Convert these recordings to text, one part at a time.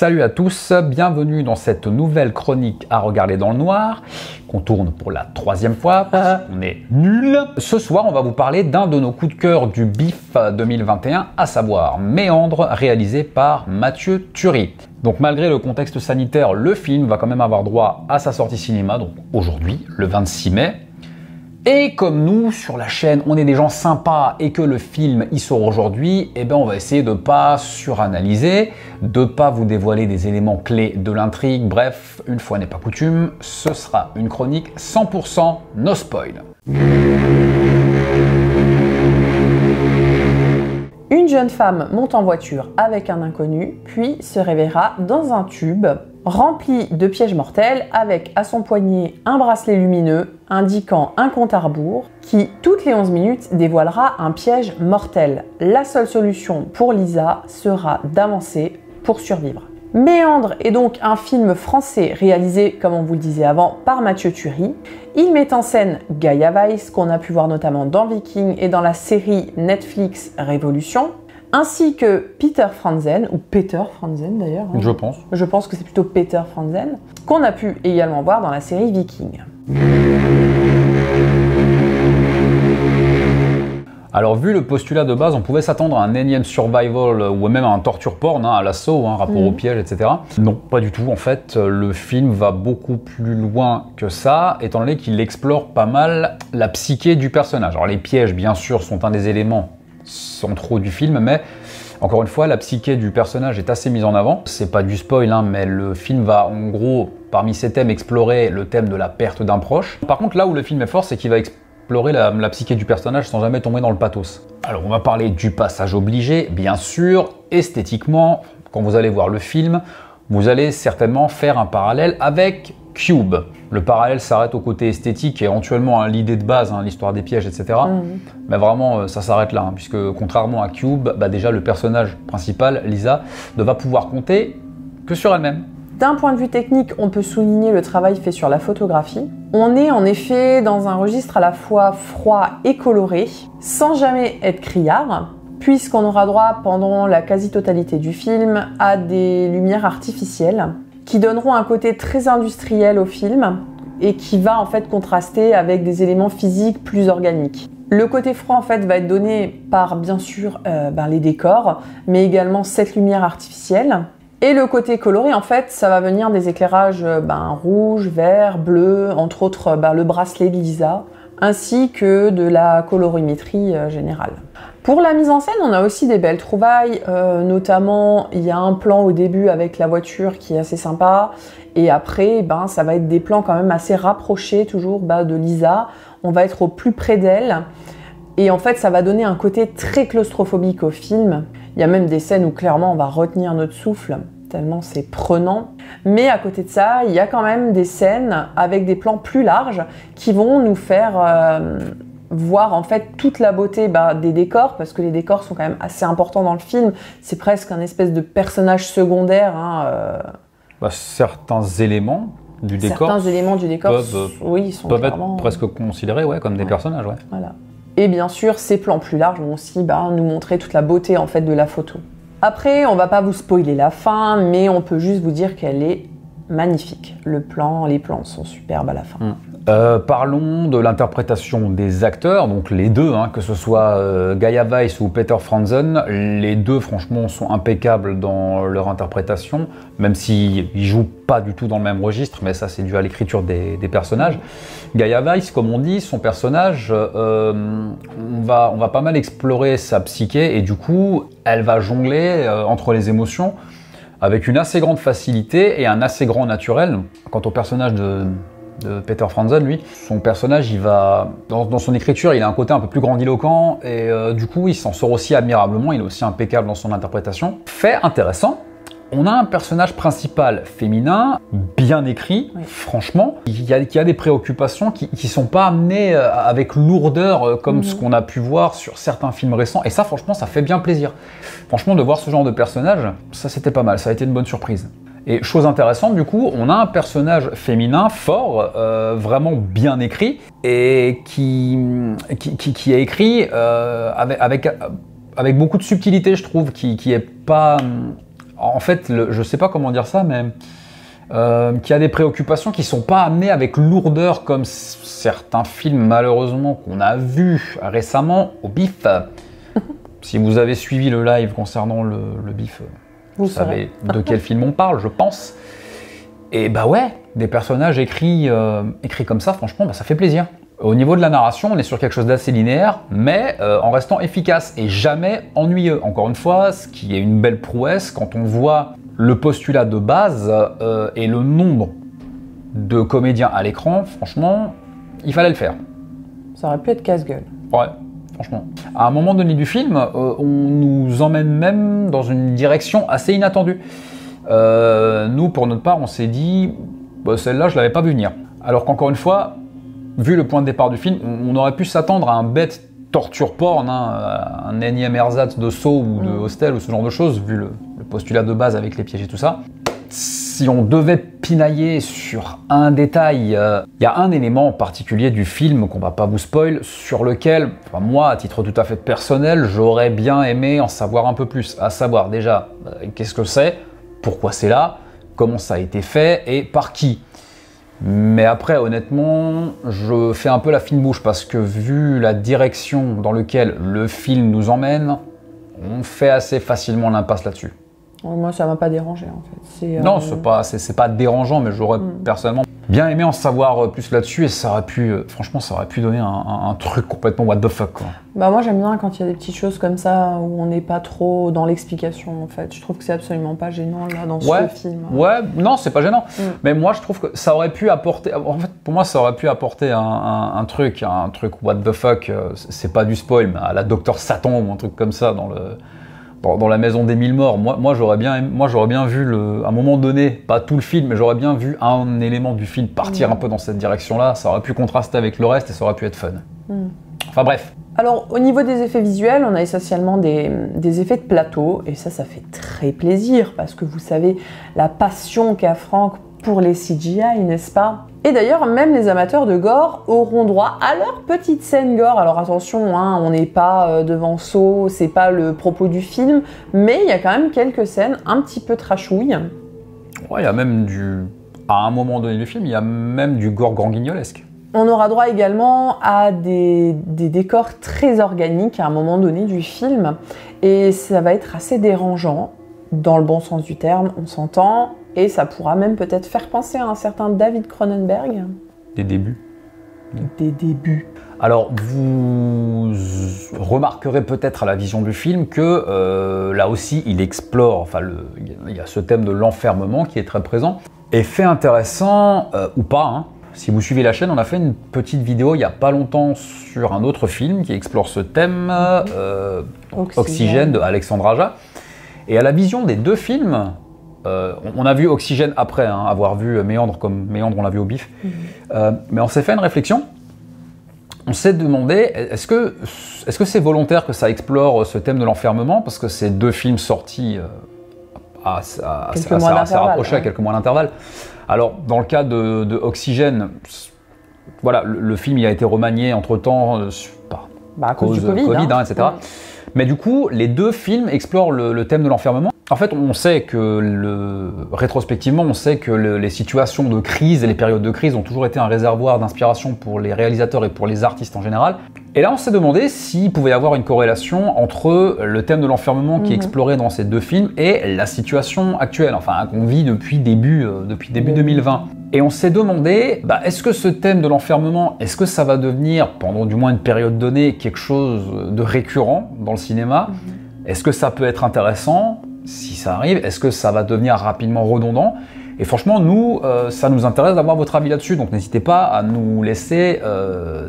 Salut à tous, bienvenue dans cette nouvelle chronique à regarder dans le noir, qu'on tourne pour la 3e fois, parce qu'on est nul. Ce soir, on va vous parler d'un de nos coups de cœur du BIF 2021, à savoir Méandre, réalisé par Mathieu Turi. Donc malgré le contexte sanitaire, le film va quand même avoir droit à sa sortie cinéma, donc aujourd'hui, le 26 mai. Et comme nous, sur la chaîne, on est des gens sympas et que le film y sort aujourd'hui, eh ben on va essayer de pas suranalyser, de pas vous dévoiler des éléments clés de l'intrigue. Bref, une fois n'est pas coutume, ce sera une chronique 100% no spoil. Une jeune femme monte en voiture avec un inconnu, puis se réveillera dans un tube rempli de pièges mortels avec à son poignet un bracelet lumineux indiquant un compte à rebours qui, toutes les 11 minutes, dévoilera un piège mortel. La seule solution pour Lisa sera d'avancer pour survivre. Méandre est donc un film français réalisé, comme on vous le disait avant, par Mathieu Turi. Il met en scène Gaia Weiss, qu'on a pu voir notamment dans Viking et dans la série Netflix Révolution, ainsi que Peter Franzen, ou Peter Franzen d'ailleurs. Je pense. Je pense que c'est plutôt Peter Franzen, qu'on a pu également voir dans la série Viking. Alors vu le postulat de base, on pouvait s'attendre à un énième survival ou même à un torture porn, à l'assaut, rapport au piège, etc. Non, pas du tout. En fait, le film va beaucoup plus loin que ça, étant donné qu'il explore pas mal la psyché du personnage. Alors les pièges, bien sûr, sont un des éléments centraux du film, mais encore une fois, la psyché du personnage est assez mise en avant. C'est pas du spoil, mais le film va en gros, parmi ses thèmes, explorer le thème de la perte d'un proche. Par contre, là où le film est fort, c'est qu'il va explorer la psyché du personnage sans jamais tomber dans le pathos. Alors, on va parler du passage obligé, bien sûr. Esthétiquement, quand vous allez voir le film, vous allez certainement faire un parallèle avec Cube. Le parallèle s'arrête au côté esthétique et éventuellement à l'idée de base, l'histoire des pièges, etc. Mais vraiment, ça s'arrête là, puisque contrairement à Cube, déjà le personnage principal, Lisa, ne va pouvoir compter que sur elle-même. D'un point de vue technique, on peut souligner le travail fait sur la photographie. On est en effet dans un registre à la fois froid et coloré, sans jamais être criard, puisqu'on aura droit pendant la quasi-totalité du film à des lumières artificielles qui donneront un côté très industriel au film et qui va en fait contraster avec des éléments physiques plus organiques. Le côté froid en fait va être donné par bien sûr les décors, mais également cette lumière artificielle. Et le côté coloré en fait, ça va venir des éclairages rouge, vert, bleu, entre autres le bracelet de Lisa, ainsi que de la colorimétrie générale. Pour la mise en scène, on a aussi des belles trouvailles, notamment il y a un plan au début avec la voiture qui est assez sympa, et après ça va être des plans quand même assez rapprochés toujours de Lisa, on va être au plus près d'elle, et en fait ça va donner un côté très claustrophobique au film. Il y a même des scènes où clairement on va retenir notre souffle, tellement c'est prenant. Mais à côté de ça, il y a quand même des scènes avec des plans plus larges qui vont nous faire voir en fait toute la beauté des décors, parce que les décors sont quand même assez importants dans le film. C'est presque un espèce de personnage secondaire. Certains éléments du décor peuvent être presque considérés comme des personnages. Voilà. Et bien sûr, ces plans plus larges vont aussi nous montrer toute la beauté en fait de la photo. Après, on va pas vous spoiler la fin, mais on peut juste vous dire qu'elle est magnifique. Les plans sont superbes à la fin. Parlons de l'interprétation des acteurs, donc les deux, que ce soit Gaia Weiss ou Peter Franzen, les deux franchement sont impeccables dans leur interprétation, même s'ils jouent pas du tout dans le même registre, mais ça c'est dû à l'écriture des personnages. Gaia Weiss, comme on dit, son personnage, on va pas mal explorer sa psyché et du coup elle va jongler entre les émotions avec une assez grande facilité et un assez grand naturel. Quant au personnage de Peter Franzen, lui, son personnage, il va dans son écriture, il a un côté un peu plus grandiloquent et du coup, il s'en sort aussi admirablement. Il est aussi impeccable dans son interprétation. Fait intéressant, on a un personnage principal féminin, bien écrit, franchement, qui a des préoccupations qui sont pas amenées avec lourdeur comme ce qu'on a pu voir sur certains films récents. Et ça, franchement, ça fait bien plaisir. Franchement, de voir ce genre de personnage, ça c'était pas mal, ça a été une bonne surprise. Et chose intéressante, du coup, on a un personnage féminin fort, vraiment bien écrit, et qui est écrit avec beaucoup de subtilité, je trouve, qui est pas... en fait, je sais pas comment dire ça, mais qui a des préoccupations qui sont pas amenées avec lourdeur comme certains films malheureusement qu'on a vus récemment au BIF. Si vous avez suivi le live concernant le BIF, vous savez de quel film on parle, je pense. Et bah ouais, des personnages écrits comme ça, franchement, bah ça fait plaisir. Au niveau de la narration, on est sur quelque chose d'assez linéaire, mais en restant efficace et jamais ennuyeux. Encore une fois, ce qui est une belle prouesse quand on voit le postulat de base et le nombre de comédiens à l'écran, franchement, il fallait le faire. Ça aurait pu être casse-gueule. Ouais, franchement. À un moment donné du film, on nous emmène même dans une direction assez inattendue. Nous, pour notre part, on s'est dit, bah, celle-là, je l'avais pas vu venir. Alors qu'encore une fois, vu le point de départ du film, on aurait pu s'attendre à un bête torture porn, un énième ersatz de Saw ou de Hostel ou ce genre de choses, vu le postulat de base avec les pièges et tout ça. Si on devait pinailler sur un détail, il y a un élément en particulier du film qu'on va pas vous spoil, sur lequel, enfin, moi, à titre tout à fait personnel, j'aurais bien aimé en savoir un peu plus. À savoir déjà, qu'est-ce que c'est, pourquoi c'est là, comment ça a été fait et par qui. Mais après, honnêtement, je fais un peu la fine bouche parce que vu la direction dans laquelle le film nous emmène, on fait assez facilement l'impasse là-dessus. Moi, ça m'a pas dérangé en fait. Non, c'est pas dérangeant, mais j'aurais personnellement bien aimé en savoir plus là-dessus et ça aurait pu, franchement, ça aurait pu donner un truc complètement what the fuck, quoi. Bah moi j'aime bien quand il y a des petites choses comme ça où on n'est pas trop dans l'explication en fait. Je trouve que c'est absolument pas gênant là dans ce film. Ouais, non, c'est pas gênant. Mais moi je trouve que ça aurait pu apporter, en fait pour moi ça aurait pu apporter un truc what the fuck, c'est pas du spoil, mais à la Docteur Satan ou un truc comme ça dans la maison des 1000 morts. Moi j'aurais bien vu à un moment donné, pas tout le film, mais j'aurais bien vu un élément du film partir un peu dans cette direction-là. Ça aurait pu contraster avec le reste et ça aurait pu être fun. Enfin bref. Alors au niveau des effets visuels, on a essentiellement des effets de plateau et ça fait très plaisir parce que vous savez la passion qu'a Franck pour les CGI, n'est-ce pas? Et d'ailleurs, même les amateurs de gore auront droit à leur petite scène gore. Alors attention, hein, on n'est pas devant Saw, c'est pas le propos du film, mais il y a quand même quelques scènes un petit peu trashouilles. Ouais, il y a même à un moment donné du film, il y a même du gore grand guignolesque. On aura droit également à des décors très organiques à un moment donné du film, et ça va être assez dérangeant, dans le bon sens du terme, on s'entend. Et ça pourra même peut-être faire penser à un certain David Cronenberg. Des débuts. Des débuts. Alors, vous remarquerez peut-être à la vision du film que là aussi, il explore, enfin, il y a ce thème de l'enfermement qui est très présent. Et fait intéressant, ou pas, hein, si vous suivez la chaîne, on a fait une petite vidéo il n'y a pas longtemps sur un autre film qui explore ce thème, Oxygène de Alexandre Aja. Et à la vision des deux films, on a vu Oxygène après avoir vu Méandre, comme Méandre on l'a vu au BIF, mais on s'est fait une réflexion. On s'est demandé, est-ce que c'est volontaire que ça explore ce thème de l'enfermement, parce que c'est deux films sortis assez rapprochés, à quelques mois d'intervalle. Alors, dans le cas de Oxygène, voilà, le film il a été remanié entre-temps à cause du Covid, etc. Mais du coup, les deux films explorent le thème de l'enfermement. En fait, on sait que, rétrospectivement, on sait que les situations de crise et les périodes de crise ont toujours été un réservoir d'inspiration pour les réalisateurs et pour les artistes en général. Et là, on s'est demandé s'il pouvait y avoir une corrélation entre le thème de l'enfermement qui est exploré dans ces deux films et la situation actuelle, enfin, qu'on vit depuis début 2020. Et on s'est demandé, est-ce que ce thème de l'enfermement, est-ce que ça va devenir, pendant du moins une période donnée, quelque chose de récurrent dans le cinéma? Est-ce que ça peut être intéressant? Si ça arrive, est-ce que ça va devenir rapidement redondant? Et franchement, nous, ça nous intéresse d'avoir votre avis là-dessus, donc n'hésitez pas à nous laisser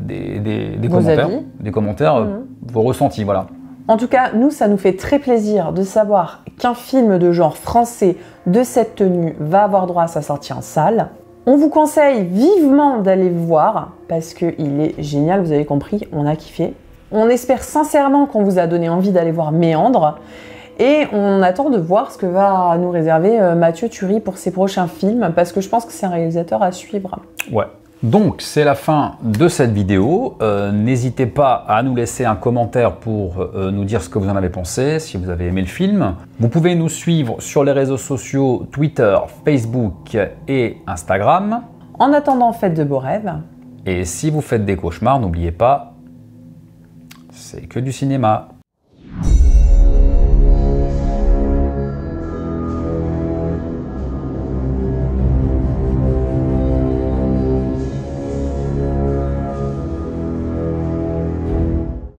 des commentaires, vos ressentis, voilà. En tout cas, nous, ça nous fait très plaisir de savoir qu'un film de genre français de cette tenue va avoir droit à sa sortie en salle. On vous conseille vivement d'aller le voir, parce qu'il est génial, vous avez compris, on a kiffé. On espère sincèrement qu'on vous a donné envie d'aller voir Méandre. Et on attend de voir ce que va nous réserver Mathieu Turi pour ses prochains films, parce que je pense que c'est un réalisateur à suivre. Ouais, Donc c'est la fin de cette vidéo. N'hésitez pas à nous laisser un commentaire pour nous dire ce que vous en avez pensé, si vous avez aimé le film. Vous pouvez nous suivre sur les réseaux sociaux Twitter, Facebook et Instagram. En attendant, faites de beaux rêves. Et si vous faites des cauchemars, n'oubliez pas, c'est que du cinéma.